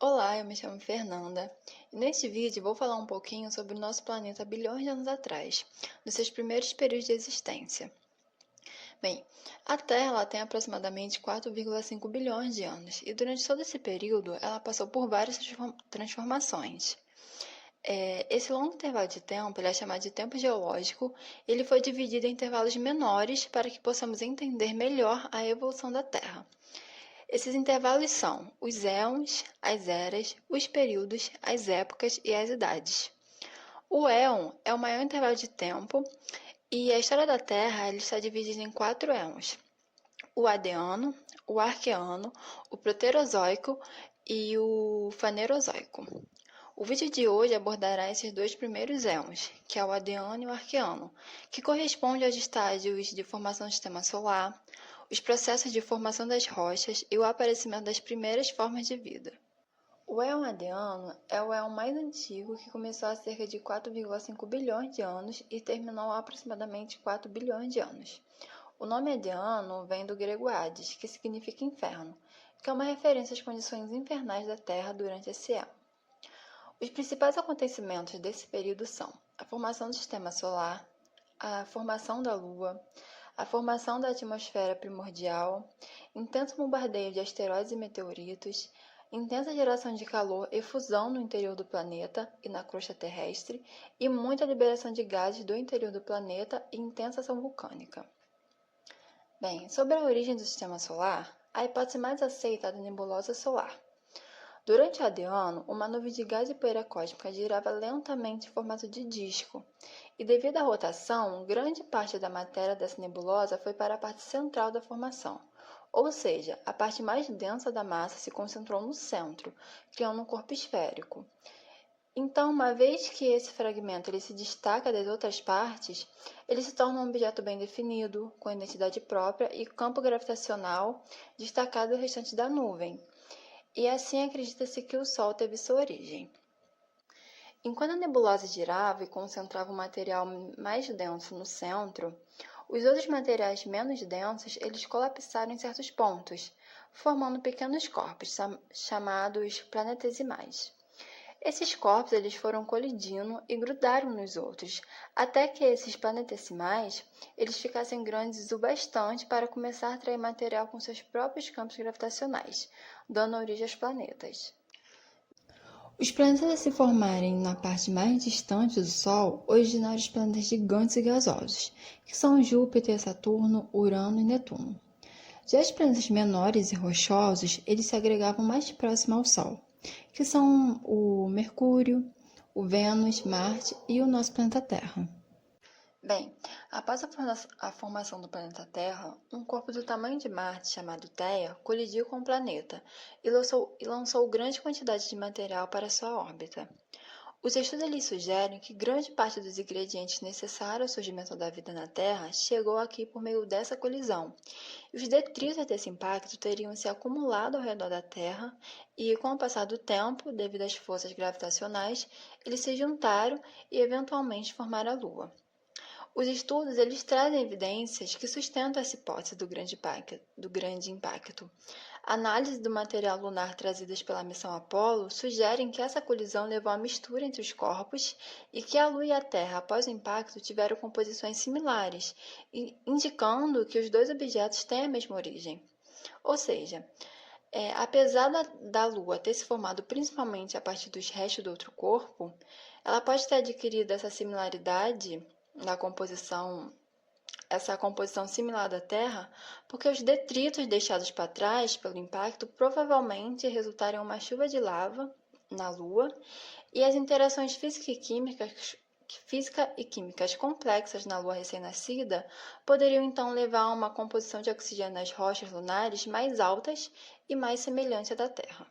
Olá, eu me chamo Fernanda e neste vídeo vou falar um pouquinho sobre o nosso planeta há bilhões de anos atrás, nos seus primeiros períodos de existência. Bem, a Terra ela tem aproximadamente 4,5 bilhões de anos e durante todo esse período ela passou por várias transformações. Esse longo intervalo de tempo ele é chamado de tempo geológico e ele foi dividido em intervalos menores para que possamos entender melhor a evolução da Terra. Esses intervalos são os éons, as eras, os períodos, as épocas e as idades. O éon é o maior intervalo de tempo e a história da Terra ele está dividida em 4 éons: o Adeano, o Arqueano, o Proterozoico e o Fanerozoico. O vídeo de hoje abordará esses dois primeiros éons, que é o Adeano e o Arqueano, que correspondem aos estágios de formação do sistema solar, os processos de formação das rochas e o aparecimento das primeiras formas de vida. O éon Adeano é o éon mais antigo, que começou há cerca de 4,5 bilhões de anos e terminou há aproximadamente 4 bilhões de anos. O nome Adeano vem do grego Hades, que significa inferno, que é uma referência às condições infernais da Terra durante esse éon. Os principais acontecimentos desse período são a formação do sistema solar, a formação da Lua, a formação da atmosfera primordial, intenso bombardeio de asteroides e meteoritos, intensa geração de calor e fusão no interior do planeta e na crosta terrestre, e muita liberação de gases do interior do planeta e intensa ação vulcânica. Bem, sobre a origem do sistema solar, a hipótese mais aceita é a da nebulosa solar. Durante o Adeano, uma nuvem de gás e poeira cósmica girava lentamente em formato de disco, e devido à rotação, grande parte da matéria dessa nebulosa foi para a parte central da formação, ou seja, a parte mais densa da massa se concentrou no centro, criando um corpo esférico. Então, uma vez que esse fragmento ele se destaca das outras partes, ele se torna um objeto bem definido, com identidade própria e campo gravitacional destacado do restante da nuvem. E assim acredita-se que o Sol teve sua origem. Enquanto a nebulosa girava e concentrava o material mais denso no centro, os outros materiais menos densos eles colapsaram em certos pontos, formando pequenos corpos chamados planetesimais. Esses corpos eles foram colidindo e grudaram nos outros, até que esses planetesimais eles ficassem grandes o bastante para começar a atrair material com seus próprios campos gravitacionais, dando origem aos planetas. Os planetas a se formarem na parte mais distante do Sol originaram os planetas gigantes e gasosos, que são Júpiter, Saturno, Urano e Netuno. Já os planetas menores e rochosos, eles se agregavam mais próximo ao Sol, que são o Mercúrio, o Vênus, Marte e o nosso planeta Terra. Bem, após a formação do planeta Terra, um corpo do tamanho de Marte, chamado Theia, colidiu com o planeta e lançou grande quantidade de material para sua órbita. Os estudos eles sugerem que grande parte dos ingredientes necessários ao surgimento da vida na Terra chegou aqui por meio dessa colisão. E os detritos desse impacto teriam se acumulado ao redor da Terra e, com o passar do tempo, devido às forças gravitacionais, eles se juntaram e eventualmente formaram a Lua. Os estudos eles trazem evidências que sustentam essa hipótese do grande impacto. Análises do material lunar trazidas pela missão Apollo sugerem que essa colisão levou à mistura entre os corpos e que a Lua e a Terra, após o impacto, tiveram composições similares, indicando que os dois objetos têm a mesma origem. Ou seja, apesar da Lua ter se formado principalmente a partir dos restos do outro corpo, ela pode ter adquirido essa similaridade na composição, essa composição similar da Terra, porque os detritos deixados para trás pelo impacto provavelmente resultaram em uma chuva de lava na Lua e as interações física e químicas complexas na Lua recém-nascida poderiam então levar a uma composição de oxigênio nas rochas lunares mais altas e mais semelhante à da Terra.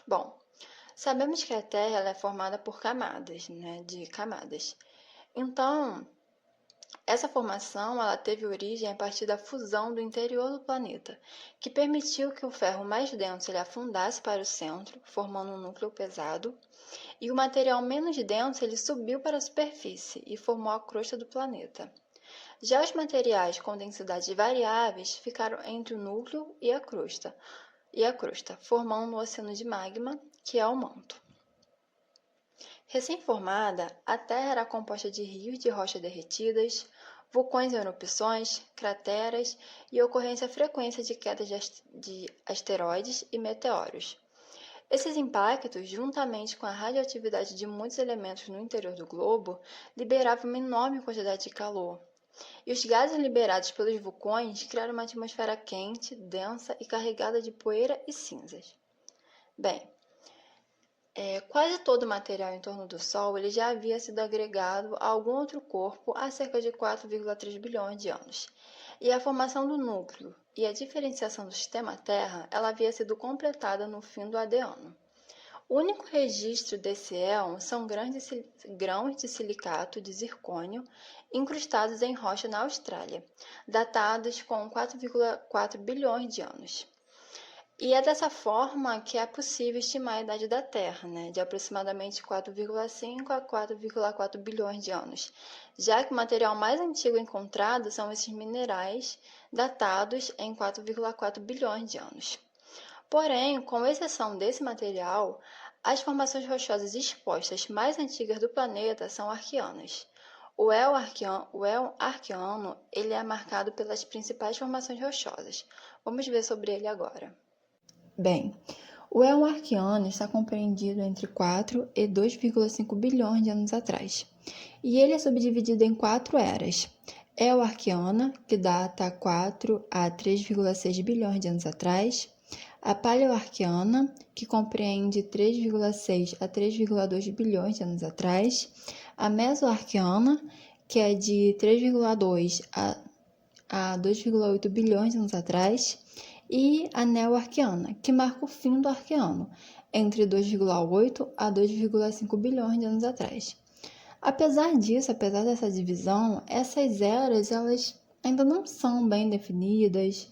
Bom, sabemos que a Terra ela é formada por camadas, de camadas. Então, essa formação ela teve origem a partir da fusão do interior do planeta, que permitiu que o ferro mais denso ele afundasse para o centro, formando um núcleo pesado, e o material menos denso ele subiu para a superfície e formou a crosta do planeta. Já os materiais com densidades variáveis ficaram entre o núcleo e a crosta, e a crosta, formando um oceano de magma, que é o manto. Recém-formada, a Terra era composta de rios de rochas derretidas, vulcões em erupções, crateras e ocorrência frequente de quedas de asteroides e meteoros. Esses impactos, juntamente com a radioatividade de muitos elementos no interior do globo, liberavam uma enorme quantidade de calor. E os gases liberados pelos vulcões criaram uma atmosfera quente, densa e carregada de poeira e cinzas. Bem, quase todo o material em torno do Sol ele já havia sido agregado a algum outro corpo há cerca de 4,3 bilhões de anos. E a formação do núcleo e a diferenciação do sistema Terra ela havia sido completada no fim do Adeano. O único registro desse éon são grãos de silicato de zircônio incrustados em rocha na Austrália, datados com 4,4 bilhões de anos. E é dessa forma que é possível estimar a idade da Terra, de aproximadamente 4,5 a 4,4 bilhões de anos, já que o material mais antigo encontrado são esses minerais datados em 4,4 bilhões de anos. Porém, com exceção desse material, as formações rochosas expostas mais antigas do planeta são arqueanas. O éon arqueano ele é marcado pelas principais formações rochosas. Vamos ver sobre ele agora. Bem, o éon arqueano está compreendido entre 4 e 2,5 bilhões de anos atrás, e ele é subdividido em 4 eras. Éon arqueana, que data 4 a 3,6 bilhões de anos atrás, a paleoarqueana, que compreende 3,6 a 3,2 bilhões de anos atrás, a mesoarqueana, que é de 3,2 a 2,8 bilhões de anos atrás, e a neoarqueana, que marca o fim do arqueano, entre 2,8 a 2,5 bilhões de anos atrás. Apesar dessa divisão, essas eras elas ainda não são bem definidas,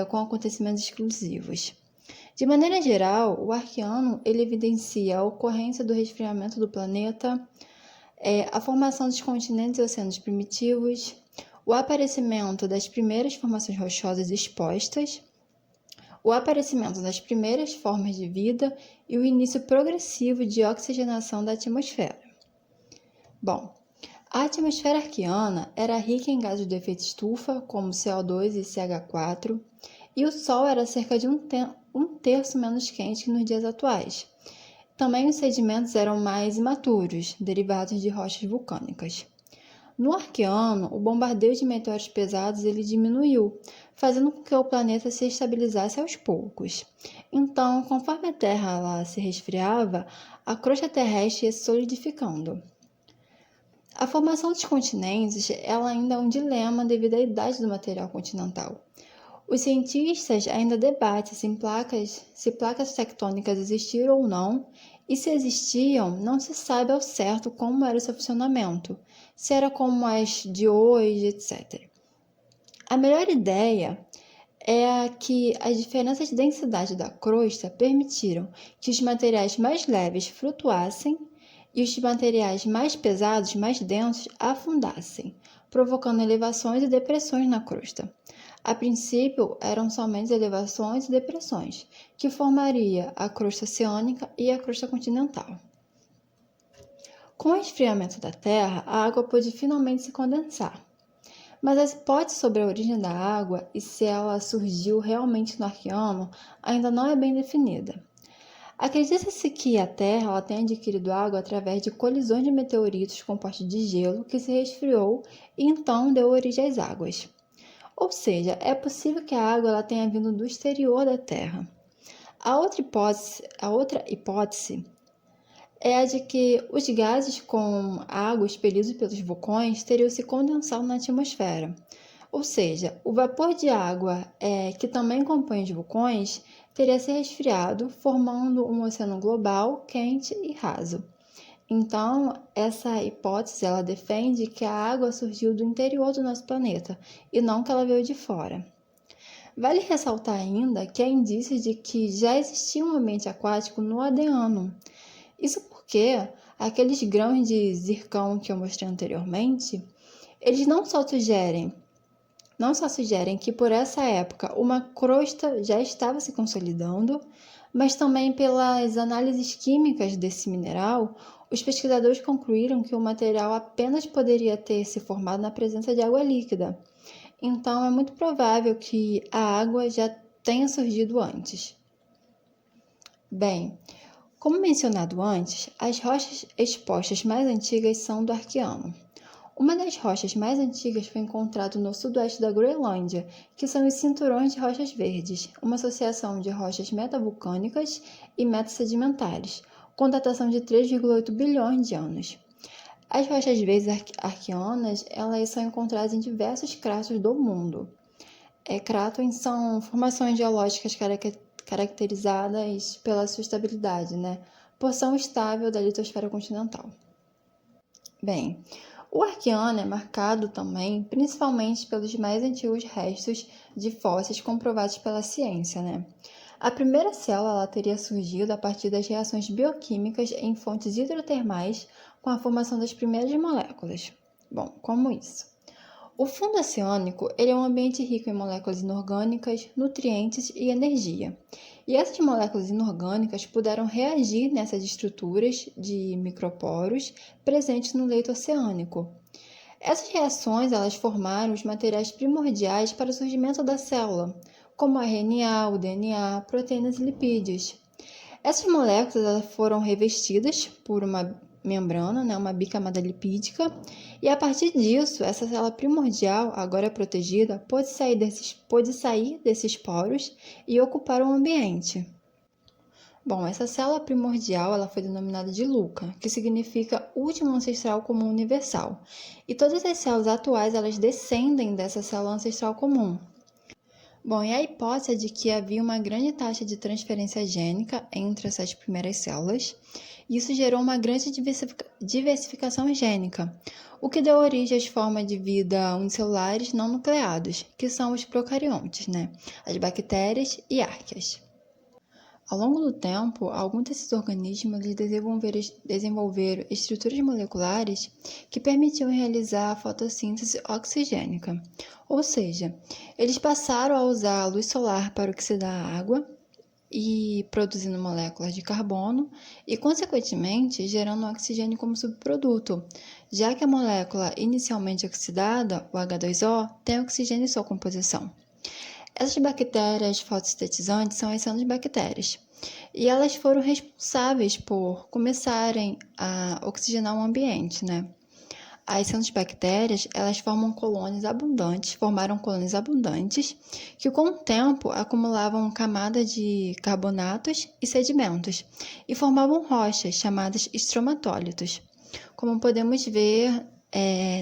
com acontecimentos exclusivos. De maneira geral, o arqueano ele evidencia a ocorrência do resfriamento do planeta, a formação dos continentes e oceanos primitivos, o aparecimento das primeiras formações rochosas expostas, o aparecimento das primeiras formas de vida e o início progressivo de oxigenação da atmosfera. Bom, a atmosfera arqueana era rica em gases do efeito estufa, como CO2 e CH4, e o Sol era cerca de um terço menos quente que nos dias atuais. Também os sedimentos eram mais imaturos, derivados de rochas vulcânicas. No Arqueano, o bombardeio de meteoros pesados ele diminuiu, fazendo com que o planeta se estabilizasse aos poucos. Então, conforme a Terra se resfriava, a crosta terrestre ia se solidificando. A formação dos continentes ela ainda é um dilema devido à idade do material continental. Os cientistas ainda debatem se placas tectônicas existiram ou não, e se existiam, não se sabe ao certo como era o seu funcionamento, se era como as de hoje, etc. A melhor ideia é que as diferenças de densidade da crosta permitiram que os materiais mais leves flutuassem e os materiais mais pesados, mais densos, afundassem, provocando elevações e depressões na crosta. A princípio, eram somente elevações e depressões, que formaria a crosta oceânica e a crosta continental. Com o esfriamento da Terra, a água pôde finalmente se condensar. Mas a hipótese sobre a origem da água e se ela surgiu realmente no Arqueano ainda não é bem definida. Acredita-se que a Terra tenha adquirido água através de colisões de meteoritos compostos de gelo que se resfriou e então deu origem às águas. Ou seja, é possível que a água tenha vindo do exterior da Terra. A outra hipótese é a de que os gases com água expelidos pelos vulcões teriam se condensado na atmosfera. Ou seja, o vapor de água que também compõe os vulcões teria se resfriado, formando um oceano global, quente e raso. Então, essa hipótese ela defende que a água surgiu do interior do nosso planeta e não que ela veio de fora. Vale ressaltar ainda que há indícios de que já existia um ambiente aquático no Adeano. Isso porque aqueles grãos de zircão que eu mostrei anteriormente, eles não só sugerem não só sugerem que por essa época uma crosta já estava se consolidando, mas também pelas análises químicas desse mineral, os pesquisadores concluíram que o material apenas poderia ter se formado na presença de água líquida. Então, é muito provável que a água já tenha surgido antes. Bem, como mencionado antes, as rochas expostas mais antigas são do Arqueano. Uma das rochas mais antigas foi encontrada no sudoeste da Groenlândia, que são os cinturões de rochas verdes, uma associação de rochas metavulcânicas e metasedimentares, com datação de 3,8 bilhões de anos. As rochas verdes arqueanas, elas são encontradas em diversos cratos do mundo. Cratons são formações geológicas caracterizadas pela sua estabilidade, porção estável da litosfera continental. Bem, o Arqueano é marcado também principalmente pelos mais antigos restos de fósseis comprovados pela ciência, A primeira célula teria surgido a partir das reações bioquímicas em fontes hidrotermais com a formação das primeiras moléculas. Bom, como isso? O fundo oceânico é um ambiente rico em moléculas inorgânicas, nutrientes e energia. E essas moléculas inorgânicas puderam reagir nessas estruturas de microporos presentes no leito oceânico. Essas reações elas formaram os materiais primordiais para o surgimento da célula, como a RNA, o DNA, proteínas e lipídios. Essas moléculas elas foram revestidas por uma membrana, uma bicamada lipídica, e a partir disso, essa célula primordial, agora protegida, pôde sair desses poros e ocupar o ambiente. Bom, essa célula primordial ela foi denominada de Luca, que significa último ancestral comum universal, e todas as células atuais elas descendem dessa célula ancestral comum. Bom, e a hipótese é de que havia uma grande taxa de transferência gênica entre essas primeiras células, e isso gerou uma grande diversificação gênica, o que deu origem às formas de vida unicelulares não nucleados, que são os procariontes, as bactérias e arqueias. Ao longo do tempo, alguns desses organismos desenvolveram estruturas moleculares que permitiam realizar a fotossíntese oxigênica, ou seja, eles passaram a usar a luz solar para oxidar a água e produzindo moléculas de carbono e, consequentemente, gerando oxigênio como subproduto, já que a molécula inicialmente oxidada, o H2O, tem oxigênio em sua composição. Essas bactérias fotossintetizantes são as cianobactérias, e elas foram responsáveis por começarem a oxigenar o ambiente, As cianobactérias, elas formaram colônias abundantes, que com o tempo acumulavam camada de carbonatos e sedimentos, e formavam rochas chamadas estromatólitos, como podemos ver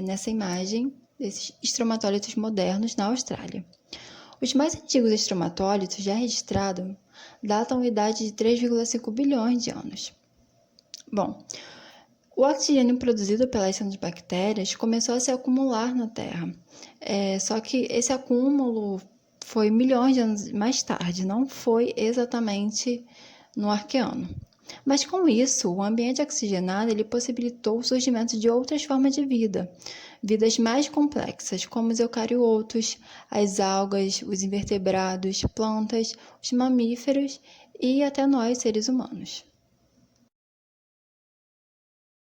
nessa imagem desses estromatólitos modernos na Austrália. Os mais antigos estromatólitos já registrados datam a idade de 3,5 bilhões de anos. Bom, o oxigênio produzido pelas cianobactérias começou a se acumular na Terra, só que esse acúmulo foi milhões de anos mais tarde, não foi exatamente no Arqueano. Mas com isso, o ambiente oxigenado ele possibilitou o surgimento de outras formas de vida, vidas mais complexas, como os eucariotos, as algas, os invertebrados, plantas, os mamíferos e até nós, seres humanos.